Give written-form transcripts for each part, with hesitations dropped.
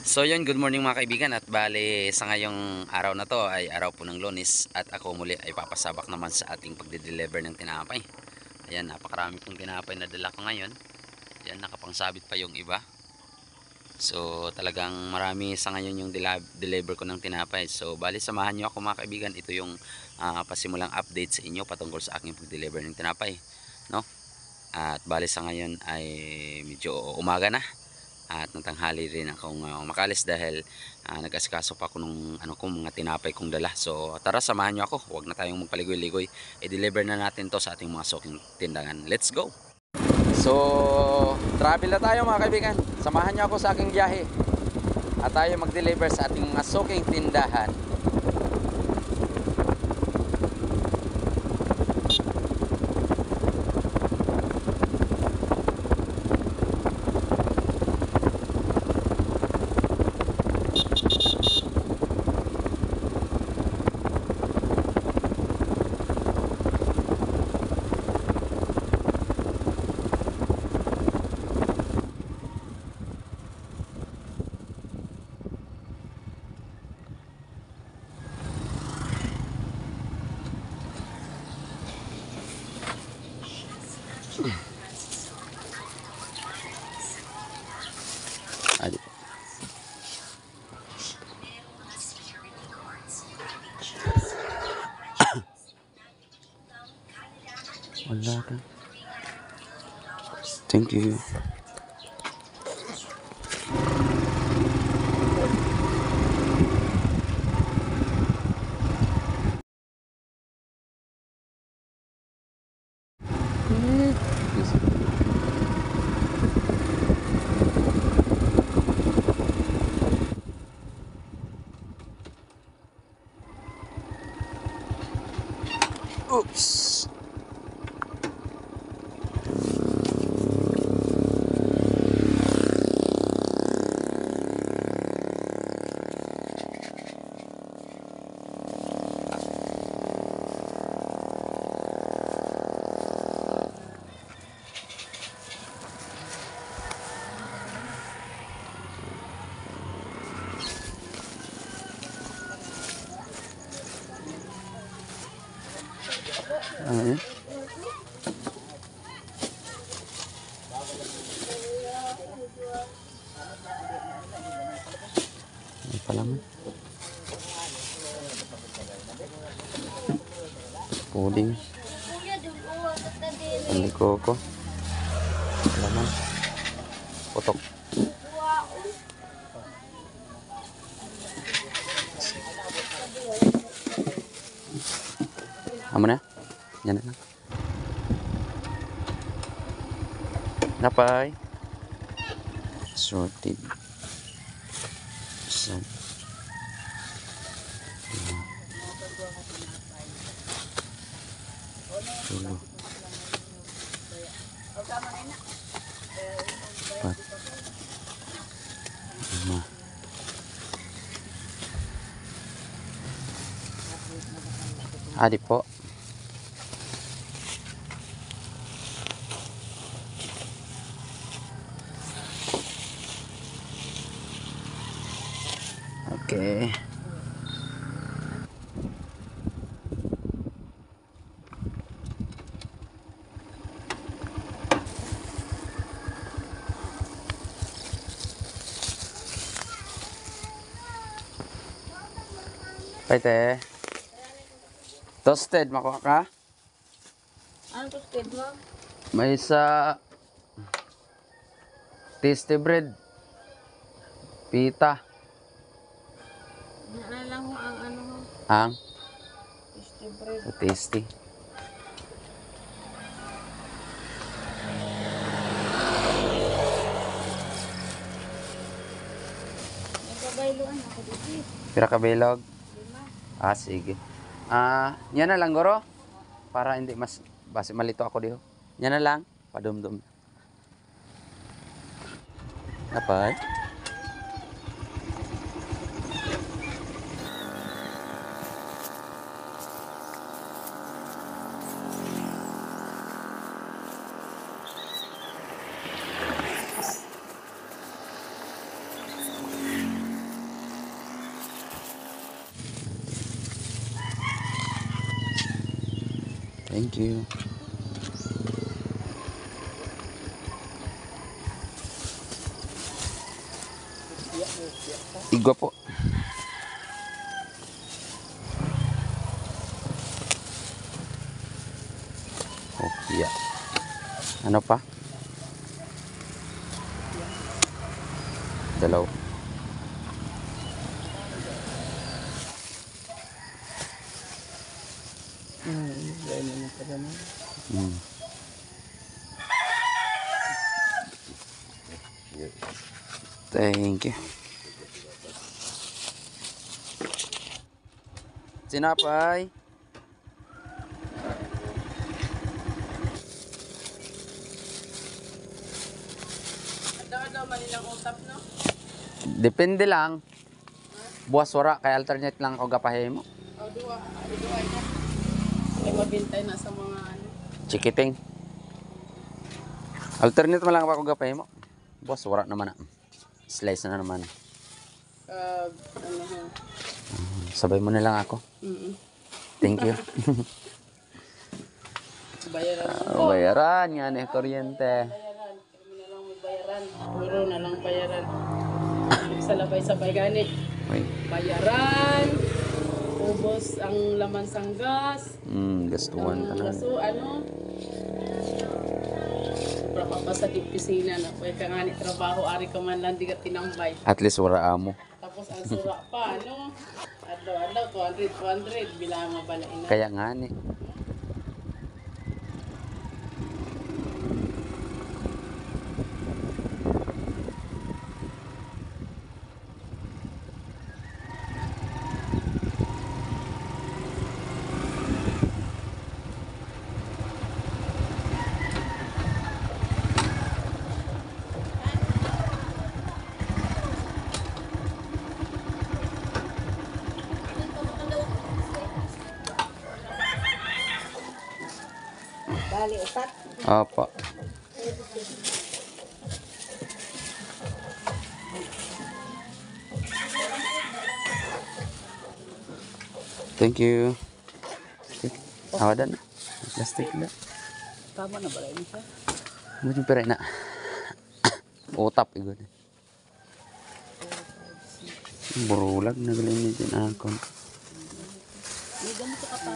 So yun, good morning mga kaibigan, at bale sa ngayong araw na to ay araw po ng Lunes at ako muli ay papasabak naman sa ating pagde-deliver ng tinapay. Ayan, napakarami pong tinapay na dala ko ngayon. Ayan, nakapangsabit pa yung iba. So talagang marami sa ngayon yung deliver ko ng tinapay. So bale samahan nyo ako mga kaibigan, ito yung pasimulang update sa inyo patungkol sa aking pag-deliver ng tinapay, no? At bale sa ngayon ay medyo umaga na. At natanghali rin akong makalis dahil nag-asikaso pa ako nung mga tinapay kong dala. So tara, samahan nyo ako. Huwag na tayong magpaligoy-ligoy. I-deliver na natin to sa ating mga suking tindahan. Let's go! So travel na tayo mga kaibigan. Samahan nyo ako sa aking biyahe. At tayo mag-deliver sa ating mga suking tindahan. Adi. Wala ka. Thank you. Oops. Ayan. Ano pa lang? Puding. Hindi ko. Laman. Putok. Amo na? Yan na lang. Napay. Sorted. Isa. Tulo. Empat. Lima. Adi po. Okay. Pwede. Toasted, makuha ka? Ano toasted mo? May isa tasty bread. Pita. Ano lang ho ang ano ho? Ang? Tasty bread. So tasty. May kabayloan ako dito. Pira ka bilog? 5. Sige. Yan na lang goro. Para hindi mas basi malito ako diho. Yan na lang. Padumdum. Dapat. Thank you. Igwa po. Kopya. Ano pa? Dalaw. Hmm. Thank you. Sinapay. Daw manilang utap, no? Depende lang. Buwas wara kay alternate lang ako gapahe mo. O, duwa na. Ay, mabintay na sa mga ano. Chikiting. Alternate mo lang ako gapahe mo. Buwas wara naman na. Slice na naman. Ano ha? Sabay mo na lang ako. Thank you. Bayaran. Bayaran nga ni kuryente. Bayaran. Kami na lang may bayaran. Puro na lang bayaran. Sa labay-sabay ganit. Uy. Bayaran. Ubos ang laman sang gas. Gastuhan ka na. Kaso ano? Sobra pa pa sa pisina na. Pwede ka nga ni trabaho. Ari ka man lang di ka tinambay. At least wara amo. Tapos ang sura pa, ano? Adlaw, 200, bilang mabalain na. Kaya nga ni. Bali, upat. Apa. Thank you. Awadan na. Plastic na. Tama na ba rin siya? Mujud pera na. Utap igod. Burulag na galing ni din akon. May ganito ka pa.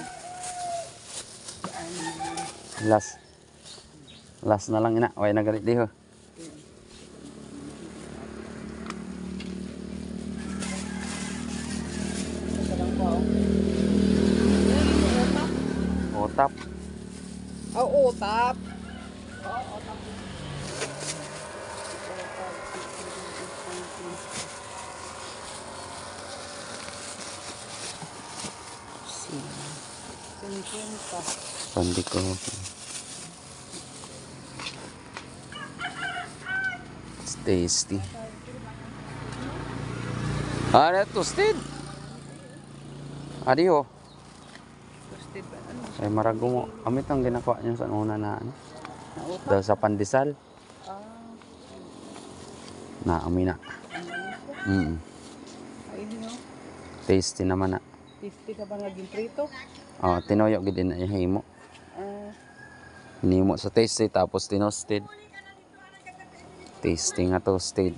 Last na lang ina. Way na galit diho. Ito lang po. Utap. Oh, utap. Oo, utap. Pandi ko. It's tasty. Ano toasted? Adiyo. Toasted ba? Ano? Ay marago mo. Amit ang ginagawa niyo sa una na ano? Na utap? Daw sa pandesal. Ah, Na amin na. ay, no. Tasty naman na. 50 ka ba naging prito? Oh, tinoyo gid na himo. Ah, Hinimo sa tasty tapos tinosted. Tasty nga toasted.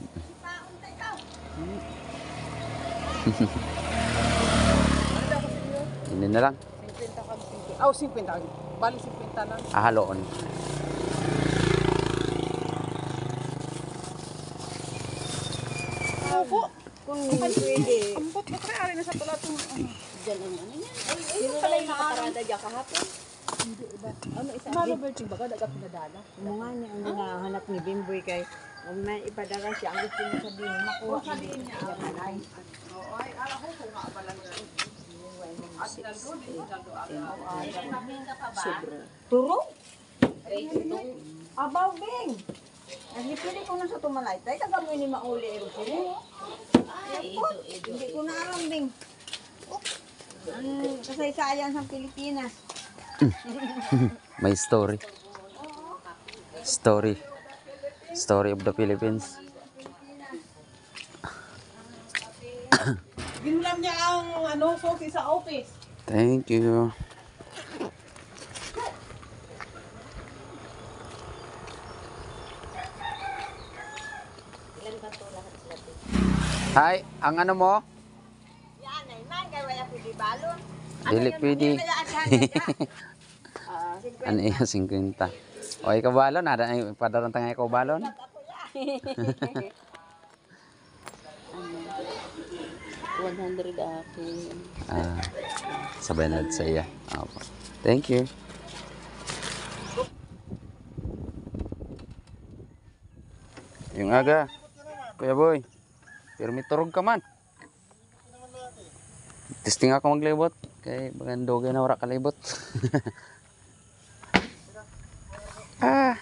Hindi na lang. 50 ka 50. Oh, 50 ka. Bali 50 lang. Ahaloon. Opo. Kung pwede. Ambot mo kaya ari na sa tulatong. Diyan ang ano niya. Sino pala yung nakaparada dyan kahapon? Ano isa? Malo Berting baga daga pinadala. Mga niya ang hinahanap ni Bimboy kay kung may ipadala siya, ang gusto niya sabihin, makuha hindi niya malay. Oo, ay ala ko kung nga pala nga. At dalgo din dalgo Sobra. Turo? Abaw, Bing! Nagipili ko na sa tumalay. Tay, kagamoy ni Mauli Erosino. Hindi ko na alam, Bing. Ang kasaysayan sa Pilipinas. May story. Story of the Philippines. Ginulam niya ang ano, sosi sa office. Thank you. Hi, ang ano mo? Yan ay man kay wala pwede balon. Dili pwede. Ah, Ano yung 50? O, ikaw balon. Ada, ay, padarang tanga ikaw balon. 100 ako. Ah, sabay na sa iya. Opo. Thank you. Yung aga. Kuya boy. Pero may turog ka man. Testing ako maglibot. Kay bagan dogay na wala kalibot. Ah.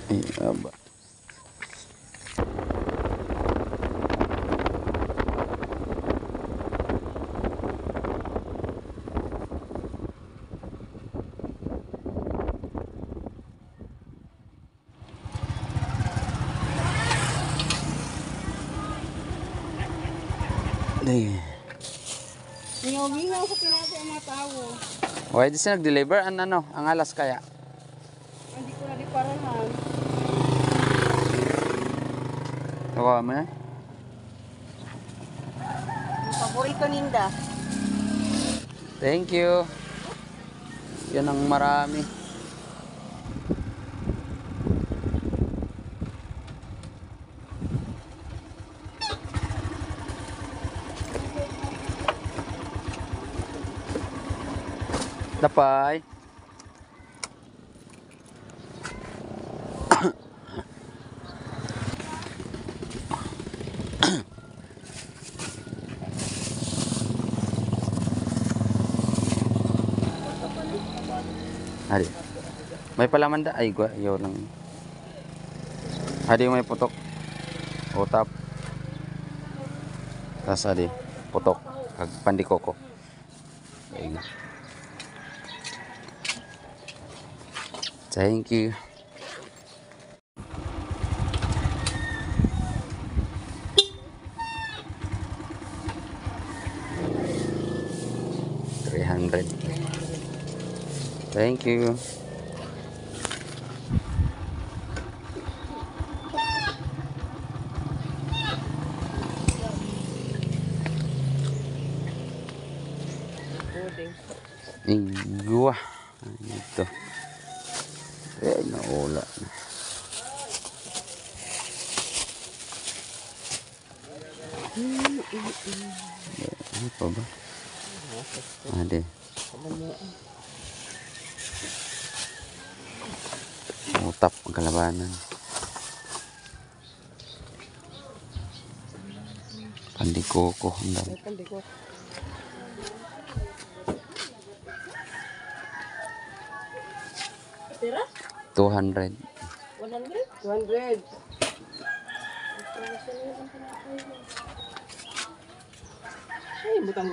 Ay, aba. Ay. Ngaw-ngaw sa kinasa ang mga tao. Why di siya nag-deliver? Ano? Ang alas kaya? Hindi ko na di parahan. Kawa mo na? Ang paborito ninda. Thank you. Yan ang marami. Tapay. Adi. May palaman da. Ay, gua. Ayaw lang. Adi, may putok. Utap. Tapos adi. Putok. Kag pandikoko. Ayun. Thank you. $300. Thank you. Igwa. Ito. Eh, naula na. Ano pa ba? Ade. Utap ang kalabanan. Pandikoko. Ang dami. Tira? 200. 100? 200. Ay, butang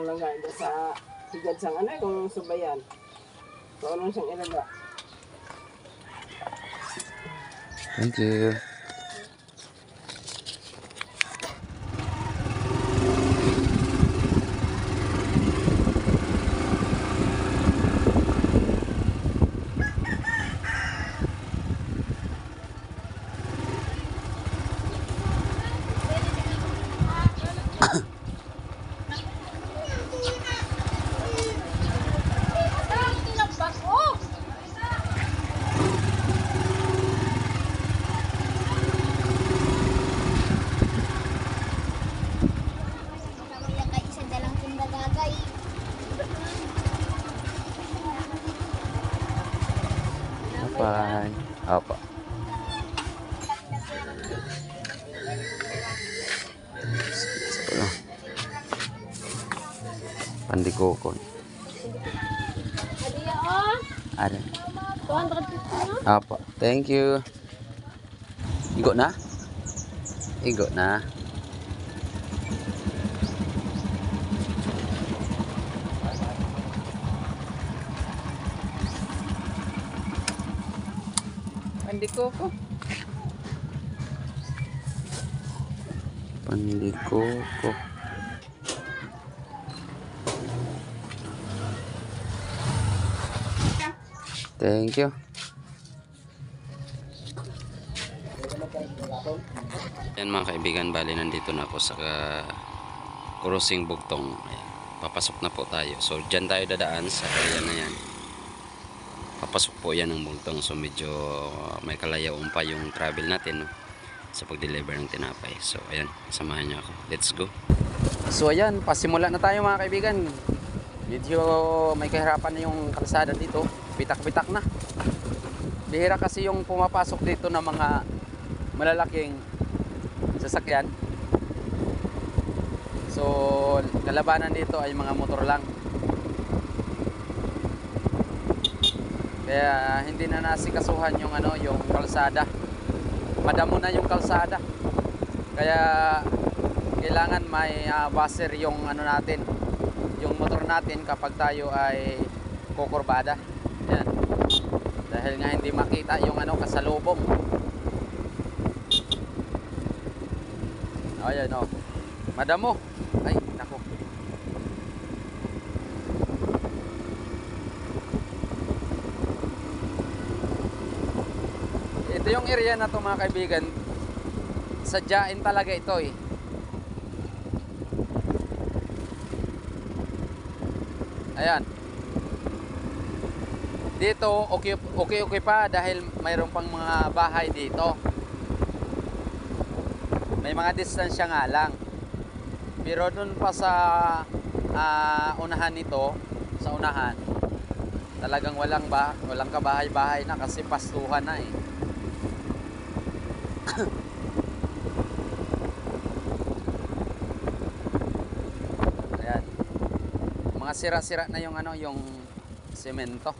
lang ganda sa higad sang ano, kung subayan. So, anong siyang ilaga? Thank you. Bye. Apa? Pandikoko. Ada. 250 na? Apa? Thank you. Igo na? Igo na. Pandikoko. Pandikoko. Thank you. Yan mga kaibigan, bali nandito na ako sa Crossing Bugtong. Ayan, papasok na po tayo. So dyan tayo dadaan sa area na yan. Papasok po yan ng Bugtong. So medyo may kalayaan pa yung travel natin, no? Sa pag-deliver ng tinapay. So ayan, samahan niyo ako. Let's go. So ayan, pasimula na tayo mga kaibigan. Medyo may kahirapan na yung kalsada dito. Bitak-bitak na. Bihira kasi yung pumapasok dito ng mga malalaking sasakyan. So kalabanan dito ay mga motor lang. Kaya hindi na nasikasuhan yung yung kalsada. Madamo na yung kalsada. Kaya kailangan may buzzer yung natin, yung motor natin kapag tayo ay kukurbada. Yan. Dahil nga hindi makita yung kasalubong. Ayan o. Madamo. Ay, nako. Ito yung area na to mga kaibigan. Sadyain talaga ito eh. Ayan. Dito okay pa dahil mayroon pang mga bahay dito. May mga distansya nga lang. Pero dun pa sa unahan nito, sa unahan, talagang walang kabahay-bahay na kasi pastuhan na eh. Ayan. Mga sira-sira na yung yung semento.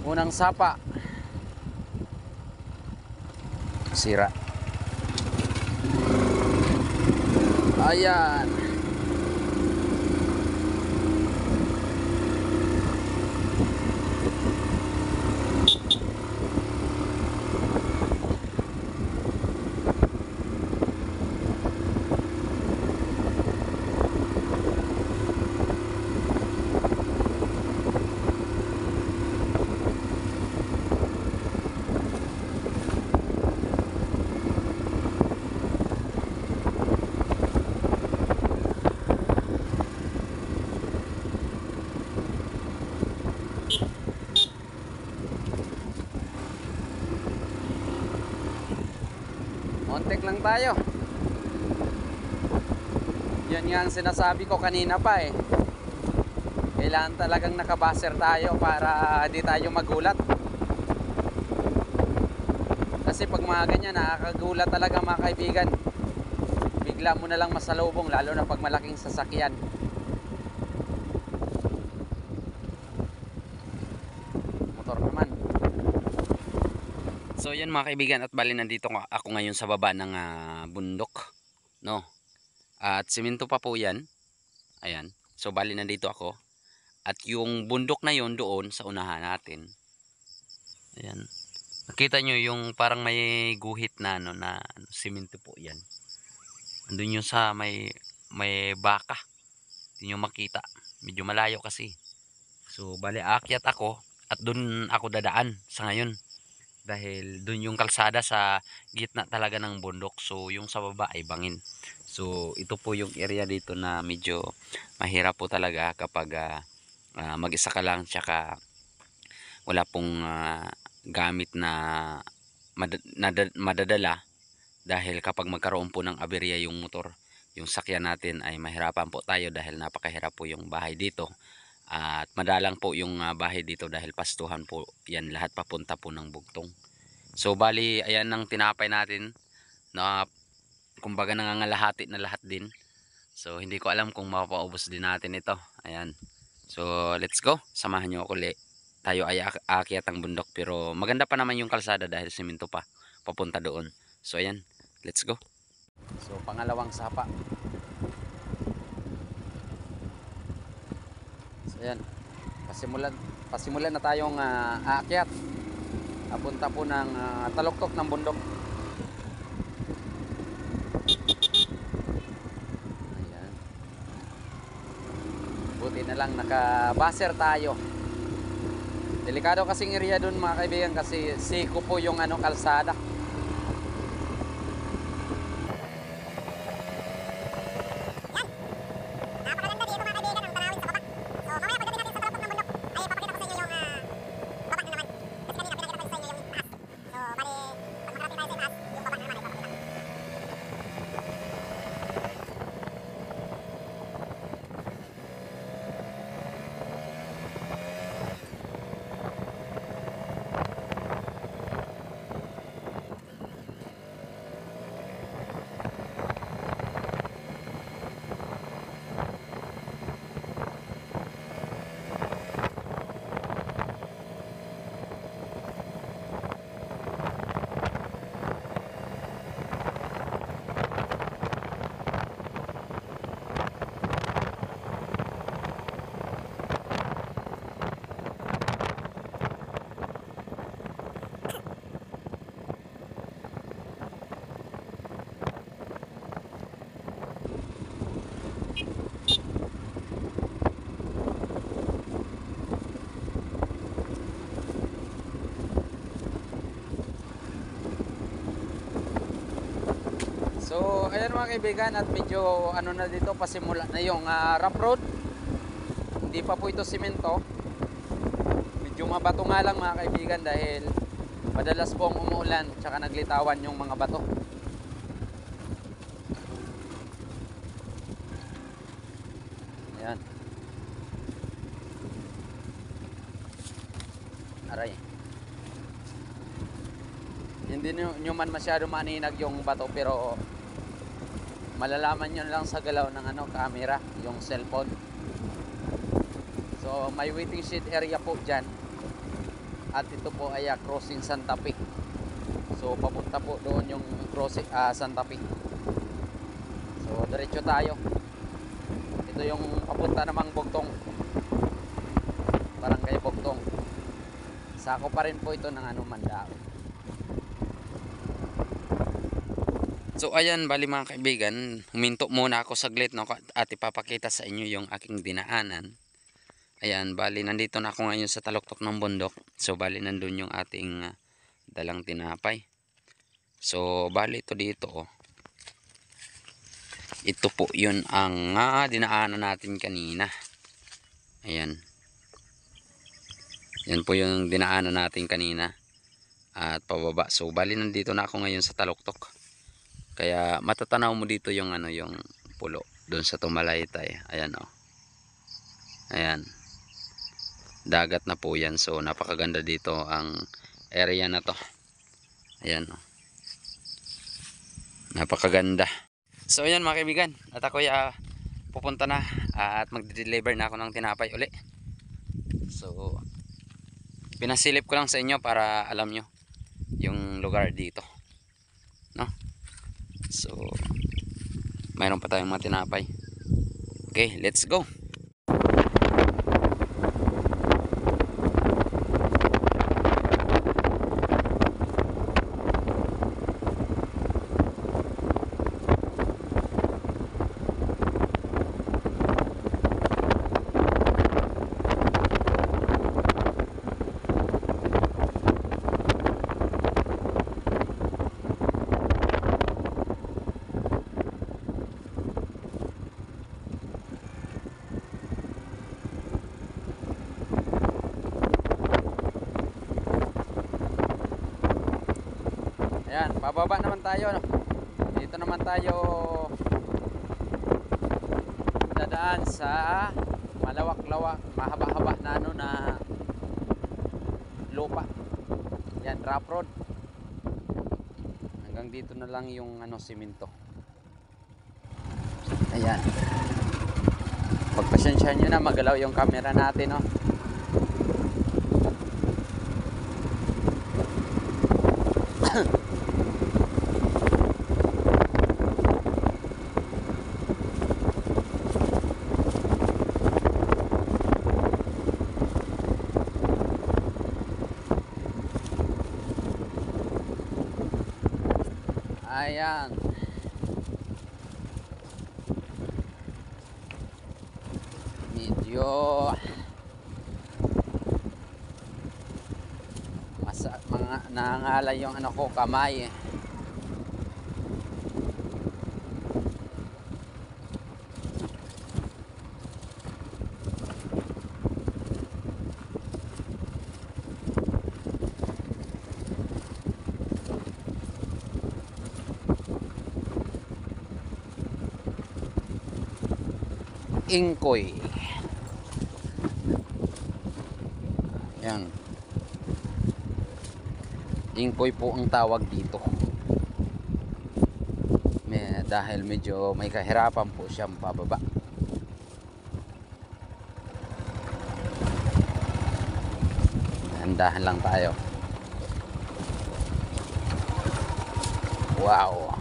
Unang sapa. Sira. Ayan. Kontek lang tayo. Yun nga ang sinasabi ko kanina pa eh. Kailangan talagang nakabaser tayo para di tayo magulat. Kasi pag mga ganyan nakakagulat talaga mga kaibigan. bigla mo na lang masalubong, lalo na pag malaking sasakyan. Motor naman. So yan mga kaibigan, at bali nandito ako ngayon sa baba ng bundok, no? At simento pa po yan. Ayan. So bali nandito ako. At yung bundok na yon doon sa unahan natin. Ayan. Nakita nyo yung parang may guhit na simento po yan. Andun yung sa may baka. Hindi nyo makita. Medyo malayo kasi. So bali aakyat ako at doon ako dadaan sa ngayon. Dahil doon yung kalsada sa gitna talaga ng bundok. So yung sa baba ay bangin. So ito po yung area dito na medyo mahirap po talaga kapag mag-isa ka lang, tsaka wala pong gamit na madadala. Dahil kapag magkaroon po ng aberya yung motor, yung sakyan natin, ay mahirapan po tayo dahil napakahirap po yung bahay dito. At madalang po yung bahay dito dahil pastuhan po yan, lahat papunta po ng bugtong. So bali ayan ang tinapay natin na kumbaga nangangalahati na lahat din. So hindi ko alam kung mapapaubos din natin ito. Ayan. So let's go, samahan nyo ako ulit. Tayo ay aakyat ang bundok, pero maganda pa naman yung kalsada dahil simento pa papunta doon. So ayan, let's go. So pangalawang sapa. So ayan, pasimulan na tayong aakyat. Papunta po ng taluktok ng bundok. Ayan. Buti na lang naka-buzzer tayo. Delikado kasing area doon mga kaibigan, kasi siko po yung kalsada. So ayan mga kaibigan, at medyo na dito, pasimula na yung rough road. Hindi pa po ito simento. Medyo mabato nga lang mga kaibigan dahil madalas pong umuulan tsaka naglitawan yung mga bato. Ayan. Aray. Hindi nyo man masyado maninag yung bato, pero malalaman nyo lang sa galaw ng camera, yung cellphone. So may waiting shed area po dyan. At ito po ay crossing Santa Fe. So papunta po doon yung crossing Santa Fe. So diretso tayo. Ito yung papunta namang Bugtong, Barangay Bugtong. Sako pa rin po ito ng Mandao. So ayan, bali mga kaibigan, huminto muna ako saglit, no, at ipapakita sa inyo yung aking dinaanan. Ayan, bali nandito na ako ngayon sa taluktok ng bundok. So bali nandun yung ating dalang tinapay. So bali ito dito, oh. Ito po yun ang dinaanan natin kanina. Ayan. Yan po yung dinaanan natin kanina at pababa. So bali nandito na ako ngayon sa taluktok. Kaya matatanaw mo dito yung yung pulo doon sa Tumalaytay. Ayan, oh. Ayan. Dagat na po yan. So napakaganda dito ang area na to. Ayan, oh. Napakaganda. So ayan mga kaibigan, at ako pupunta na at magde-deliver na ako ng tinapay uli. So pinasilip ko lang sa inyo para alam nyo yung lugar dito, no? So mayroon pa tayong mga tinapay. Okay, let's go. Ayan, bababa naman tayo, no? Dito naman tayo dadaan sa malawak-lawak, mahaba-haba na na lupa. Yan, rough road. Hanggang dito na lang yung simento. Ayan. Pagpasensyahan nyo na, magalaw yung camera natin, no? Ayan. Medyo mga nangangalay yung ko, kamay. Ingkoy. Yan. Ingkoy po ang tawag dito. Dahil medyo may kahirapan po siyang pababa. Dahan lang tayo. Wow.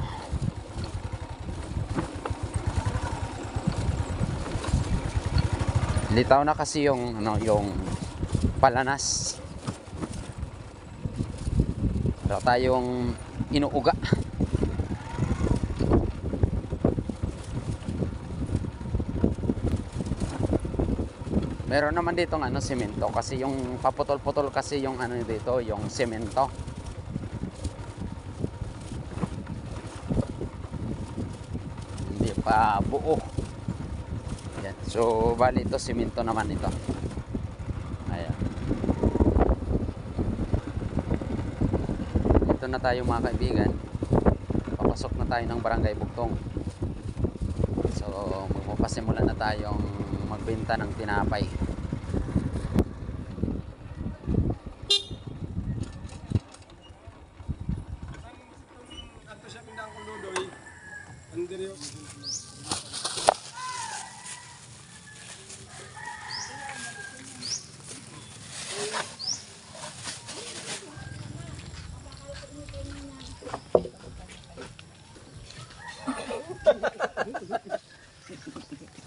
Litaw na kasi yung yung palanas. Wala tayong inuuga. Meron naman dito semento kasi yung paputol-putol kasi yung dito, yung semento. Hindi pa buo. Yan. So bali ito semento naman ito. Ayan. Dito na tayo mga kaibigan. Papasok na tayo ng Barangay Bugtong. So magpapasimula na tayong magbenta ng tinapay.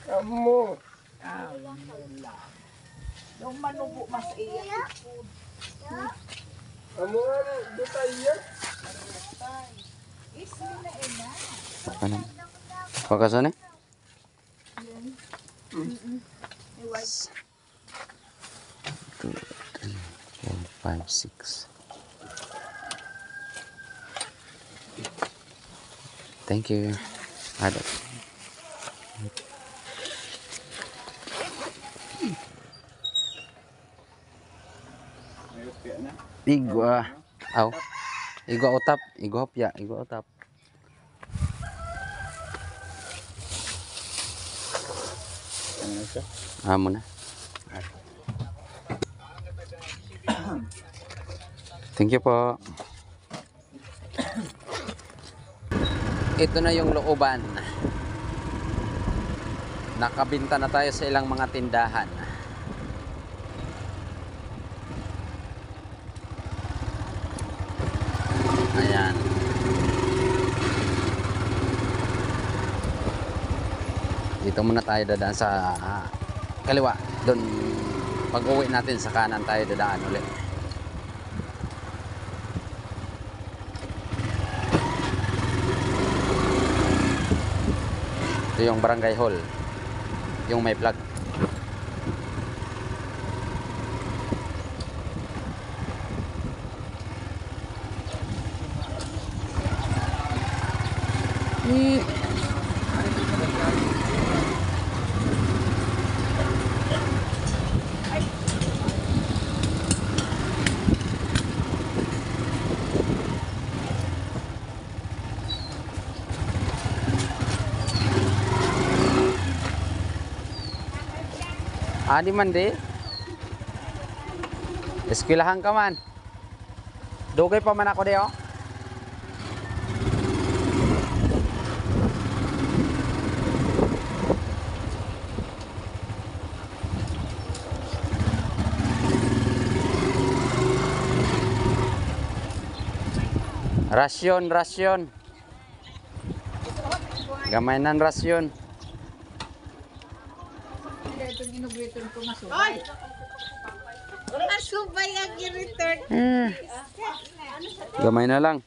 Amo. Yung manubo mas iya. Amo dutaya. Ano? Pagkasan eh? 2, 3, 4, 5, 6. Thank you. Ada. Igwa. Aw. Igwa utap, igwa hopya, igwa utap. Amo na. Thank you po. Ito na yung looban. Nakabinta na tayo sa ilang mga tindahan. Ayan. Dito muna tayo dadaan sa kaliwa. Doon, pag uwi natin sa kanan tayo dadaan ulit. Ito yung barangay hall. Yung may plug. Di man di. Eskwelahan ka man. Dugay pa man ako di oh. Rasyon, rasyon. Gamay nan rasyon. Ay! Asubay ang i-return. Gamay na lang.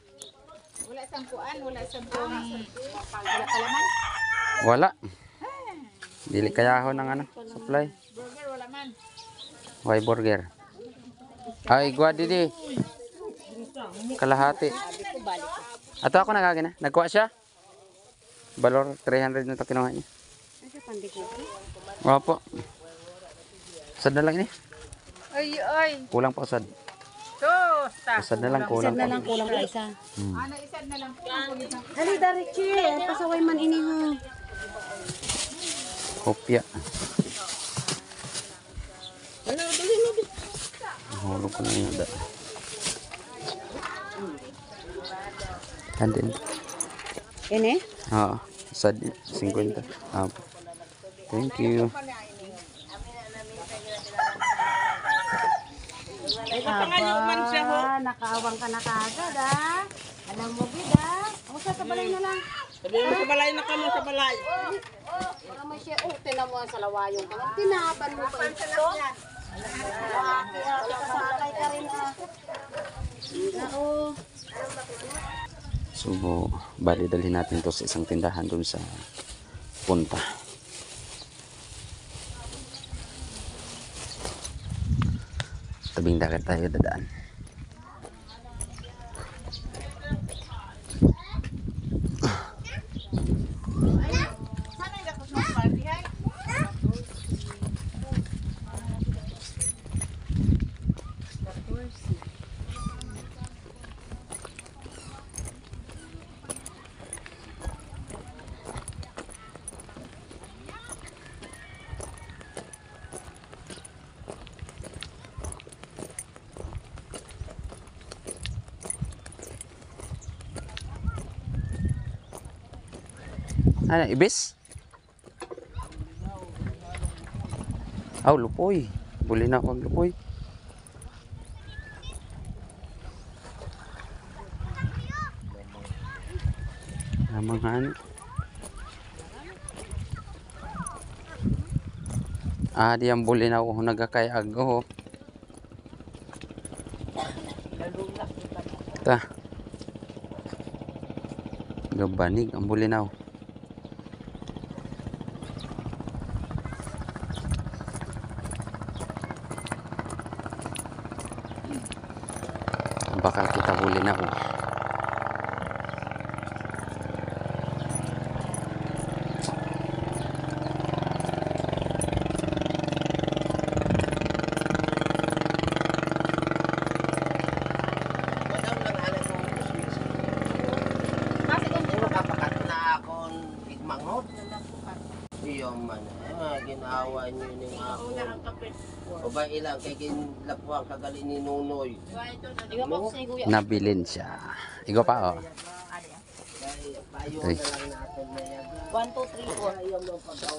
Wala sang kuan, wala sang wala palaman. Wala. Dili kayahon ng ano, supply. Burger wala man. Why burger? Ay, gwa didi. Kalahati. Ato ako nagagin na. Nagkuha siya. Balor 300 na to kinuha niya. Opo. Sad na lang ini. Ay, ay. Kulang pa sad. Sad na lang kulang pa. Kulang ka isa. Ano isad na lang. Dali, Darichi. Pasaway man ini ho. Kopya. Hulog ko na yun. Andin. Ini? Oo. Sad 50. Opo. Thank you. Aba, nakaawang ka na kagad ah. Alam mo gid ah. O sa balay na lang. Sabi mo sa balay na kamo sa balay. Wala mo siya. Oh, tinan mo sa lawayong ka. Tinaban mo pa ito. Kasakay ka rin ah. Oo. So, bali dalhin natin to sa isang tindahan dun sa punta. Tabing dagat tayo dadaan. Ano, ibis? Aw, lupoy. Buli na ako ang lupoy. Namangan. Di ang buli na ako nagkakayag ko. Ta. Gabanig ang buli na ako. Baka kita huli na ako. Ginawa niyo ning ako. O ba ilang kay ginlapuan kagali ni Nunoy. Nabilin siya. Igo pa oh. Ay, 1, 2, 3,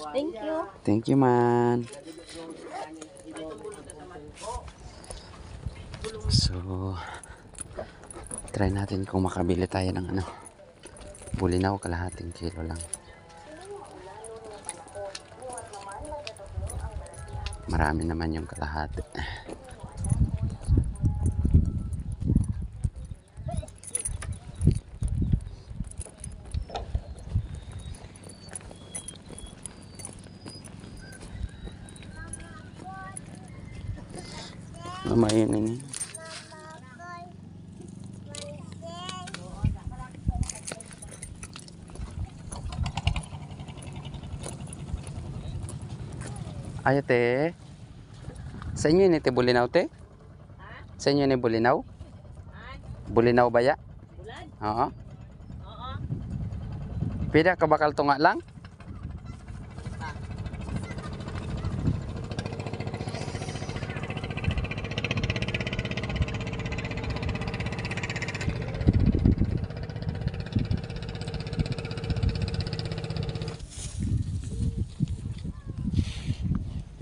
4. Thank you. thank you man. So, try natin kung makabili tayo ng ano. Bulinaw, kalahating kilo lang. Marami naman yung kalahati. Mainit eh. Ay, te. Sa inyo ni te bulinaw, te? Sa inyo ni bulinaw? Bulinaw ba ya? Bulan? Oo. Oo. Pila ka bakal tunga lang?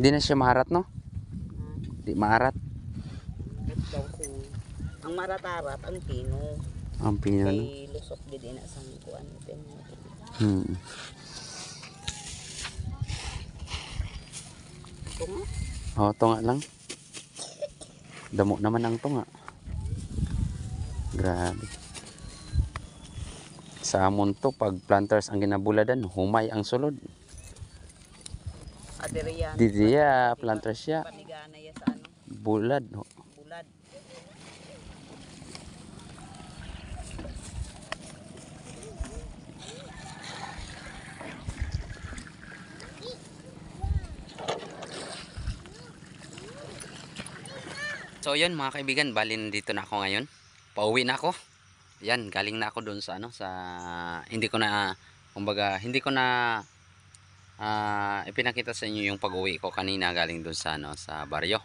Hindi na siya maharat, no? Di maarat. Ang maratarat, ang pino. Ang pino, no? Kay lusok gid ina sang kuan natin. Hmm. Tunga. Oo, tunga lang. Damo naman ang tunga. Grabe. Sa amon to, pag planters ang ginabuladan, humay ang sulod. Adirian. Didiya, planters siya. Panigana ya sa ano, Bulad. bulad. So yun mga kaibigan, bali nandito na ako ngayon. Pauwi na ako. Yan, galing na ako doon sa ano, sa hindi ko na kumbaga, hindi ko na ipinakita sa inyo yung pag-uwi ko kanina galing doon sa ano, sa baryo.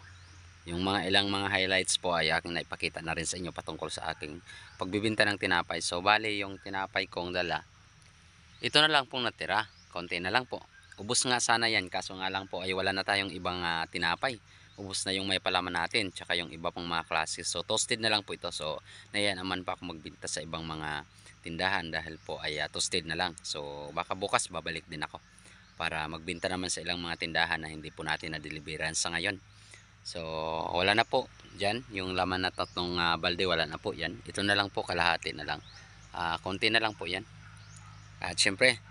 Yung mga ilang mga highlights po ay aking naipakita na rin sa inyo patungkol sa aking pagbibinta ng tinapay. So bali yung tinapay kong dala, ito na lang pong natira. Konti na lang po. Ubos nga sana yan, kaso nga lang po ay wala na tayong ibang tinapay. Ubos na yung may palaman natin, tsaka yung iba pang mga klase. So toasted na lang po ito. So naiyan naman pa ako magbinta sa ibang mga tindahan dahil po ay toasted na lang. So baka bukas babalik din ako para magbinta naman sa ilang mga tindahan na hindi po natin na-deliveran sa ngayon. So wala na po dyan, yung laman na tatlong balde wala na po yan. Ito na lang po, kalahati na lang. Konti na lang po yan. At syempre,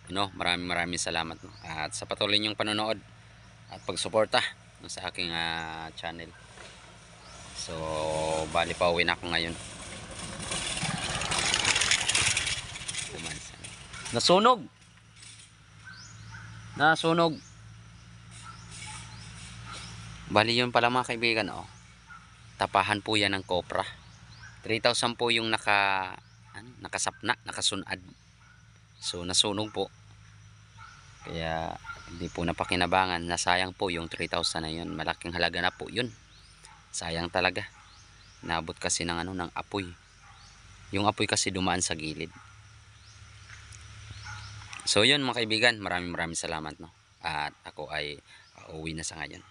maraming salamat. At sa patuloy niyong panonood at pagsuporta sa aking channel. So bali pa uwi na ako ngayon. Nasunog. Bali yun pala mga kaibigan, oh. Tapahan po yan ng kopra. 3,000 po yung nakasapna, nakasunad. So nasunog po. Kaya hindi po napakinabangan. Nasayang po yung 3,000 na yun. Malaking halaga na po yun. Sayang talaga. Nabot kasi ng ng apoy. Yung apoy kasi dumaan sa gilid. So yun mga kaibigan, maraming salamat, no. At ako ay uuwi na sa ngayon.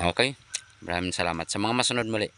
Okay, maraming salamat sa mga masunod muli.